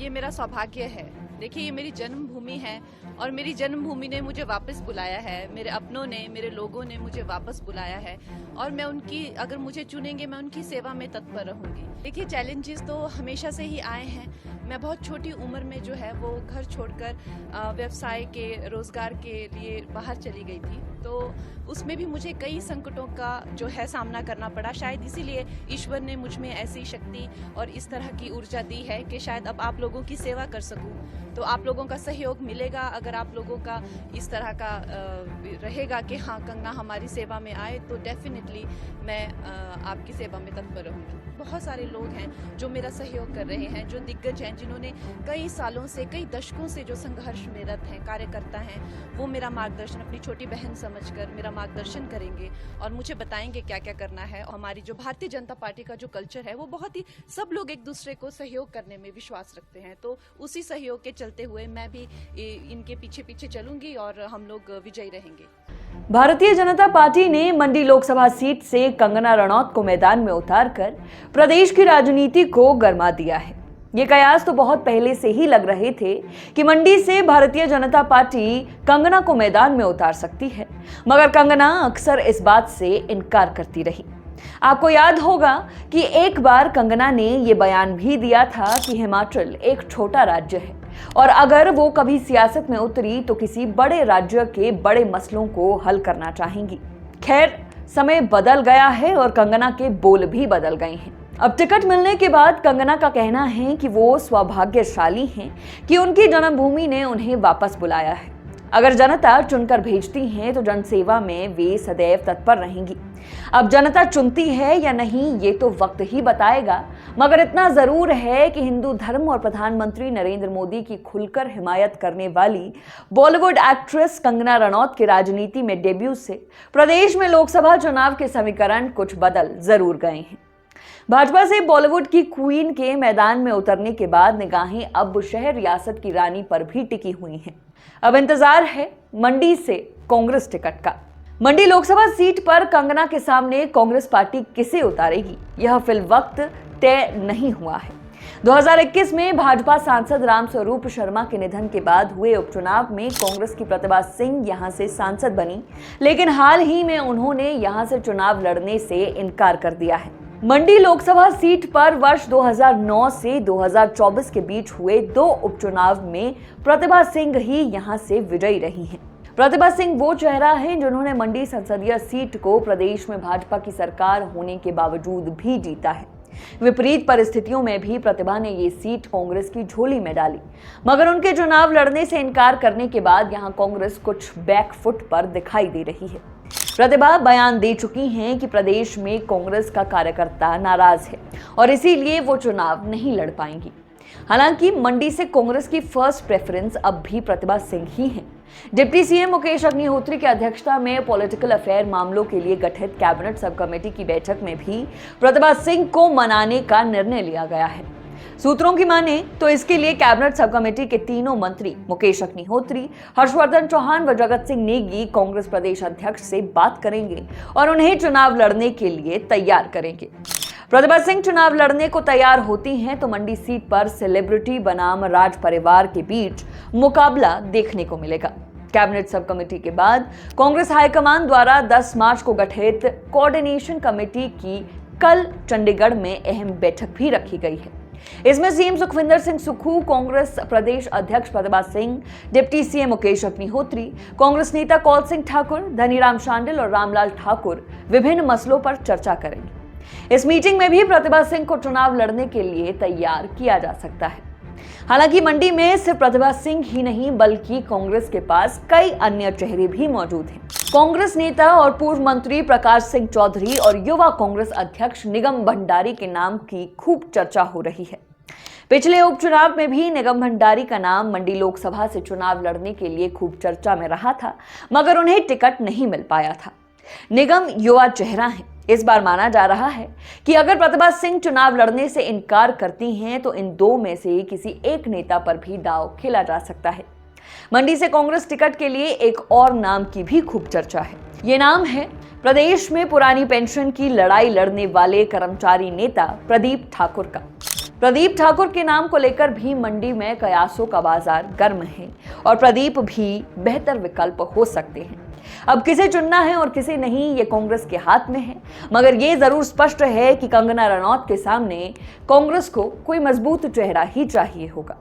ये मेरा सौभाग्य है। देखिए, ये मेरी जन्मभूमि है और मेरी जन्मभूमि ने मुझे वापस बुलाया है। मेरे अपनों ने, मेरे लोगों ने मुझे वापस बुलाया है और मैं उनकी, अगर मुझे चुनेंगे, मैं उनकी सेवा में तत्पर रहूंगी। देखिए, चैलेंजेस तो हमेशा से ही आए हैं। मैं बहुत छोटी उम्र में जो है वो घर छोड़कर व्यवसाय के, रोजगार के लिए बाहर चली गई थी, तो उसमें भी मुझे कई संकटों का जो है सामना करना पड़ा। शायद इसीलिए ईश्वर ने मुझ में ऐसी शक्ति और इस तरह की ऊर्जा दी है कि शायद अब आप लोगों की सेवा कर सकूं। तो आप लोगों का सहयोग मिलेगा अगर आप लोगों का इस तरह का रहेगा कि हाँ, कंगना हमारी सेवा में आए, तो डेफिनेटली मैं आपकी सेवा में तत्पर रहूंगी। बहुत सारे लोग हैं जो मेरा सहयोग कर रहे हैं, जो दिग्गज हैं, जिन्होंने कई सालों से, कई दशकों से जो संघर्ष में रत हैं, कार्यकर्ता हैं, वो मेरा मार्गदर्शन अपनी छोटी बहन समझकर मेरा मार्गदर्शन करेंगे और मुझे बताएंगे क्या क्या करना है। हमारी जो भारतीय जनता पार्टी का जो कल्चर है वो बहुत ही, सब लोग एक दूसरे को सहयोग करने में विश्वास रखते हैं, तो उसी सहयोग के चलते हुए मैं भी इनके पीछे पीछे चलूंगी और हम लोग विजयी रहेंगे। भारतीय जनता पार्टी ने मंडी लोकसभा सीट से कंगना रनौत को मैदान में उतारकर प्रदेश की राजनीति को गरमा दिया है। ये कयास तो बहुत पहले से ही लग रहे थे कि मंडी से भारतीय जनता पार्टी कंगना को मैदान में उतार सकती है, मगर कंगना अक्सर इस बात से इनकार करती रही। आपको याद होगा कि एक बार कंगना ने ये बयान भी दिया था कि हिमाचल एक छोटा राज्य है और अगर वो कभी सियासत में उतरी तो किसी बड़े राज्य के बड़े मसलों को हल करना चाहेंगी। खैर, समय बदल गया है और कंगना के बोल भी बदल गए हैं। अब टिकट मिलने के बाद कंगना का कहना है कि वो सौभाग्यशाली हैं कि उनकी जन्मभूमि ने उन्हें वापस बुलाया है। अगर जनता चुनकर भेजती है तो जनसेवा में वे सदैव तत्पर रहेंगी। अब जनता चुनती है या नहीं ये तो वक्त ही बताएगा, मगर इतना जरूर है कि हिंदू धर्म और प्रधानमंत्री नरेंद्र मोदी की खुलकर हिमायत करने वाली बॉलीवुड एक्ट्रेस कंगना रनौत के राजनीति में डेब्यू से प्रदेश में लोकसभा चुनाव के समीकरण कुछ बदल जरूर गए हैं। भाजपा से बॉलीवुड की क्वीन के मैदान में उतरने के बाद निगाहें अब शहर रियासत की रानी पर भी टिकी हुई हैं। अब इंतजार है मंडी से कांग्रेस टिकट का। मंडी लोकसभा सीट पर कंगना के सामने कांग्रेस पार्टी किसे उतारेगी, यह फिलवक्त तय नहीं हुआ है। 2021 में भाजपा सांसद रामस्वरूप शर्मा के निधन के बाद हुए उपचुनाव में कांग्रेस की प्रतिभा सिंह यहां से सांसद बनी, लेकिन हाल ही में उन्होंने यहां से चुनाव लड़ने से इनकार कर दिया है। मंडी लोकसभा सीट पर वर्ष 2009 से 2024 के बीच हुए 2 उपचुनाव में प्रतिभा सिंह ही यहां से विजयी रही हैं। प्रतिभा सिंह वो चेहरा है जिन्होंने मंडी संसदीय सीट को प्रदेश में भाजपा की सरकार होने के बावजूद भी जीता है। विपरीत परिस्थितियों में भी प्रतिभा ने ये सीट कांग्रेस की झोली में डाली, मगर उनके चुनाव लड़ने से इनकार करने के बाद यहां कांग्रेस कुछ बैकफुट पर दिखाई दे रही है। प्रतिभा बयान दे चुकी हैं कि प्रदेश में कांग्रेस का कार्यकर्ता नाराज है और इसीलिए वो चुनाव नहीं लड़ पाएंगी। हालांकि मंडी से कांग्रेस की फर्स्ट प्रेफरेंस अब भी प्रतिभा सिंह ही हैं। डिप्टी सीएम मुकेश अग्निहोत्री की अध्यक्षता में पॉलिटिकल अफेयर मामलों के लिए गठित कैबिनेट सब कमेटी की बैठक में भी प्रतिभा सिंह को मनाने का निर्णय लिया गया है। सूत्रों की माने तो इसके लिए कैबिनेट सब कमेटी के तीनों मंत्री मुकेश अग्निहोत्री, हर्षवर्धन चौहान व जगत सिंह नेगी कांग्रेस प्रदेश अध्यक्ष से बात करेंगे और उन्हें चुनाव लड़ने के लिए तैयार करेंगे। प्रतिभा सिंह चुनाव लड़ने को तैयार होती हैं तो मंडी सीट पर सेलिब्रिटी बनाम राज परिवार के बीच मुकाबला देखने को मिलेगा। कैबिनेट सब कमेटी के बाद कांग्रेस हाईकमान द्वारा 10 मार्च को गठित कोऑर्डिनेशन कमेटी की कल चंडीगढ़ में अहम बैठक भी रखी गई है। इसमें सीएम सुखविंदर सिंह सुक्खू, कांग्रेस प्रदेश अध्यक्ष प्रतिभा सिंह, डिप्टी सीएम मुकेश अग्निहोत्री, कांग्रेस नेता कौल सिंह ठाकुर, धनीराम शांडिल और रामलाल ठाकुर विभिन्न मसलों पर चर्चा करेंगे। इस मीटिंग में भी प्रतिभा सिंह को चुनाव लड़ने के लिए तैयार किया जा सकता है। हालांकि मंडी में सिर्फ प्रतिभा सिंह ही नहीं बल्कि कांग्रेस के पास कई अन्य चेहरे भी मौजूद हैं। कांग्रेस नेता और पूर्व मंत्री प्रकाश सिंह चौधरी और युवा कांग्रेस अध्यक्ष निगम भंडारी के नाम की खूब चर्चा हो रही है। पिछले उपचुनाव में भी निगम भंडारी का नाम मंडी लोकसभा से चुनाव लड़ने के लिए खूब चर्चा में रहा था, मगर उन्हें टिकट नहीं मिल पाया था। निगम युवा चेहरा है। इस बार माना जा रहा है कि अगर प्रतिभा सिंह चुनाव लड़ने से इनकार करती हैं तो इन दो में से किसी एक नेता पर भी दांव खेला जा सकता है। मंडी से कांग्रेस टिकट के लिए एक और नाम की भी खूब चर्चा है। ये नाम है प्रदेश में पुरानी पेंशन की लड़ाई लड़ने वाले कर्मचारी नेता प्रदीप ठाकुर का। प्रदीप ठाकुर के नाम को लेकर भी मंडी में कयासों का बाजार गर्म है और प्रदीप भी बेहतर विकल्प हो सकते हैं। अब किसे चुनना है और किसे नहीं, ये कांग्रेस के हाथ में है, मगर ये जरूर स्पष्ट है कि कंगना रनौत के सामने कांग्रेस को कोई मजबूत चेहरा ही चाहिए होगा।